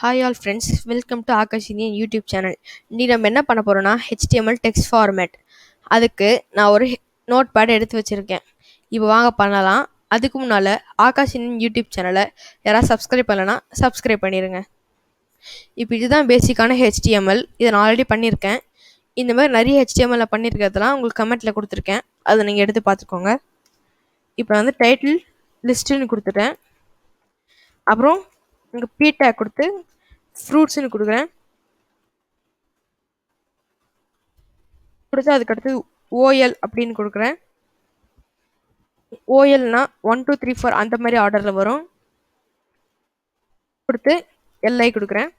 Hi all friends, welcome to Akash Indian YouTube channel. இன்னைக்கு நம்ம என்ன பண்ண போகிறோன்னா HTML டெக்ஸ்ட் ஃபார்மேட். அதுக்கு நான் ஒரு நோட் பேட் எடுத்து வச்சுருக்கேன். இப்போ வாங்க பண்ணலாம். அதுக்கு முன்னால் ஆகாஷ் இந்தியன் யூடியூப் சேனலை யாராவது சப்ஸ்கிரைப் பண்ணலைன்னா சப்ஸ்கிரைப் பண்ணிடுங்க. இப்போ இதுதான் பேசிக்கான HTML. இதை நான் ஆல்ரெடி பண்ணியிருக்கேன். இந்த மாதிரி நிறைய HTML பண்ணியிருக்கிறதுலாம் உங்களுக்கு கமெண்ட்டில் கொடுத்துருக்கேன். அதை நீங்கள் எடுத்து பார்த்துக்கோங்க. இப்போ வந்து டைட்டில் லிஸ்ட்டுன்னு கொடுத்துட்டேன். அப்புறம் இங்கே p-tag கொடுத்து ஃப்ரூட்ஸ்னு கொடுக்குறேன். கொடுத்து அதுக்கடுத்து OL அப்படின்னு கொடுக்குறேன். OLனா 1 2 3 4 அந்த மாதிரி ஆர்டரில் வரும். கொடுத்து LI கொடுக்குறேன்.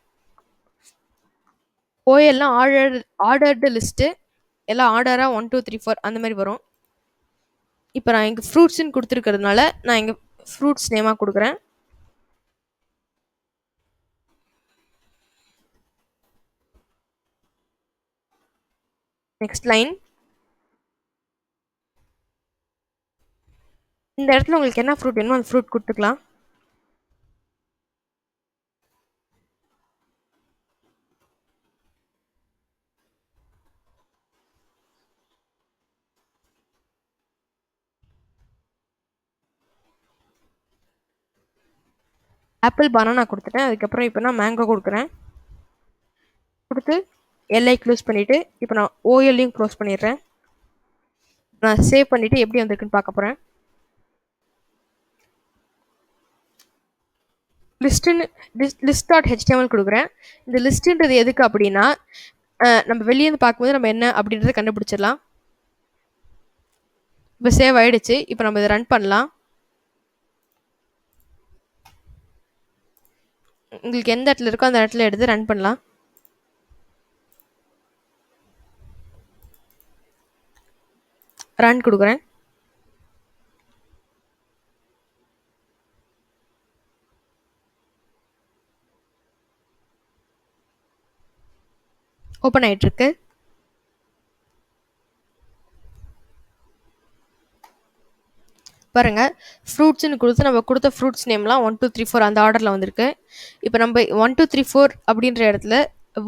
OLனா ஆர்டர்டு லிஸ்ட்டு, எல்லாம் ஆர்டராக 1 2 3 4 அந்த மாதிரி வரும். இப்போ நான் இங்கே ஃப்ரூட்ஸ்ன்னு கொடுத்துருக்கிறதுனால நான் இங்கே ஃப்ரூட்ஸ் நேமாக கொடுக்குறேன். Next line. இந்த இடத்துல உங்களுக்கு என்ன ஃப்ரூட் வேணுமோ அந்த ஃப்ரூட் கொடுத்துக்கலாம். ஆப்பிள் பனானா கொடுத்துட்டேன். அதுக்கப்புறம் இப்போ நான் மேங்கோ கொடுக்குறேன். கொடுத்து LI க்ளோஸ் பண்ணிவிட்டு இப்போ நான் OLையும் க்ளோஸ் பண்ணிடுறேன். நான் சேவ் பண்ணிவிட்டு எப்படி வந்திருக்குன்னு பார்க்க போகிறேன். list.html கொடுக்குறேன். இந்த லிஸ்ட்டுன்றது எதுக்கு அப்படின்னா நம்ம வெளியேருந்து பார்க்கும்போது நம்ம என்ன அப்படின்றத கண்டுபிடிச்சிடலாம். இப்போ சேவ் ஆகிடுச்சு. இப்போ நம்ம இதை ரன் பண்ணலாம். உங்களுக்கு எந்த இடத்துல இருக்கோ அந்த இடத்துல எடுத்து ரன் பண்ணலாம். ரன் கொடுக்குறேன். ஓப்பன் ஆகிட்டுருக்கு. பாருங்கள், ஃப்ரூட்ஸ்னு கொடுத்து நம்ம கொடுத்த ஃப்ரூட்ஸ் நேம்லாம் 1 2 3 4 அந்த ஆர்டரில் வந்திருக்கு. இப்போ நம்ம 1 2 3 4 அப்படின்ற இடத்துல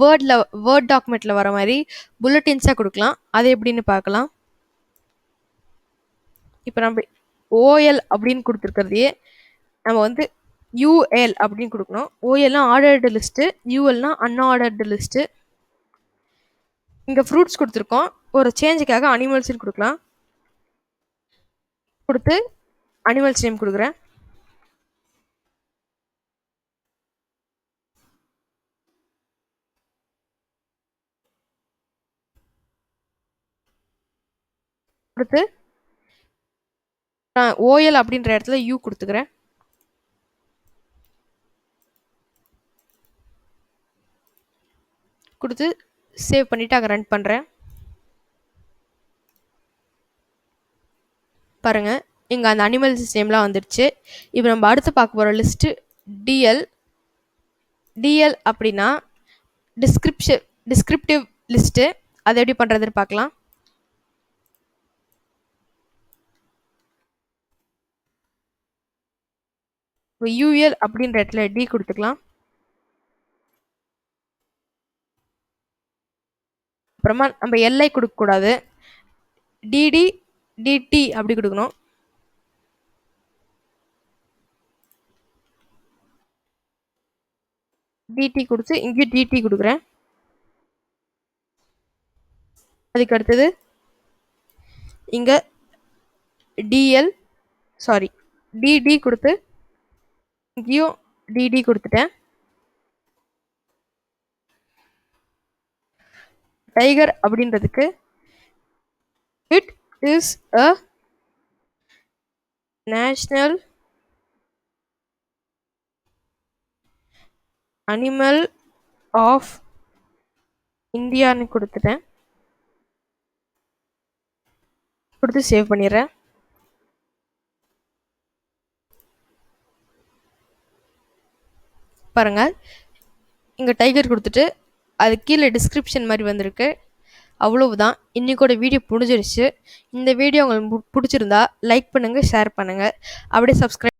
வேர்ட் டாக்குமெண்ட்டில் வர மாதிரி புல்லட்டின்ஸாக கொடுக்கலாம். அது எப்படின்னு பார்க்கலாம். இப்போ நம்ம OL அப்படின்னு கொடுத்துருக்கிறதையே நம்ம வந்து UL அப்படின்னு கொடுக்கணும். OLனா ஆர்டர்டு லிஸ்ட்டு, ULனா அன்ஆர்டர்டு லிஸ்ட்டு. இங்கே ஃப்ரூட்ஸ் கொடுத்துருக்கோம். ஒரு சேஞ்சுக்காக அனிமல்ஸ்னு கொடுக்கலாம். கொடுத்து அனிமல்ஸ் நேம் கொடுக்குறேன். கொடுத்து நான் OL அப்படின்ற இடத்துல U கொடுத்துக்கிறேன். கொடுத்து சேவ் பண்ணிவிட்டு அங்கே ரன் பண்ணுறேன். பாருங்கள், இங்கே அந்த அனிமல்ஸ் நேம்லாம் வந்துடுச்சு. இப்போ நம்ம அடுத்து பார்க்க போகிற லிஸ்ட்டு DL அப்படின்னா டிஸ்கிரிப்டிவ் லிஸ்ட்டு. அதை எப்படி பண்ணுறதுன்னு பார்க்கலாம். இப்போ UL அப்படின்ற இடத்துல D கொடுத்துக்கலாம். அப்புறமா நம்ம LI கொடுக்கக்கூடாது, DT அப்படி கொடுக்கணும். DT கொடுத்து இங்கே DT கொடுக்குறேன். அதுக்கு அடுத்தது இங்கே DD கொடுத்து இங்கேயும் DD கொடுத்துட்டேன். டைகர் அப்படின்றதுக்கு it is a national animal of இந்தியான்னு கொடுத்துட்டேன். கொடுத்து சேவ் பண்ணிடுறேன். பாருங்கள், இங்கே டைகர் கொடுத்துட்டு அது கீழே டிஸ்கிரிப்ஷன் மாதிரி வந்திருக்கு. அவ்வளவுதான். இன்னைக்கோட வீடியோ முடிஞ்சிருச்சு. இந்த வீடியோ உங்களுக்கு பிடிச்சிருந்தா லைக் பண்ணுங்கள், ஷேர் பண்ணுங்கள், அப்படியே சப்ஸ்கிரைப்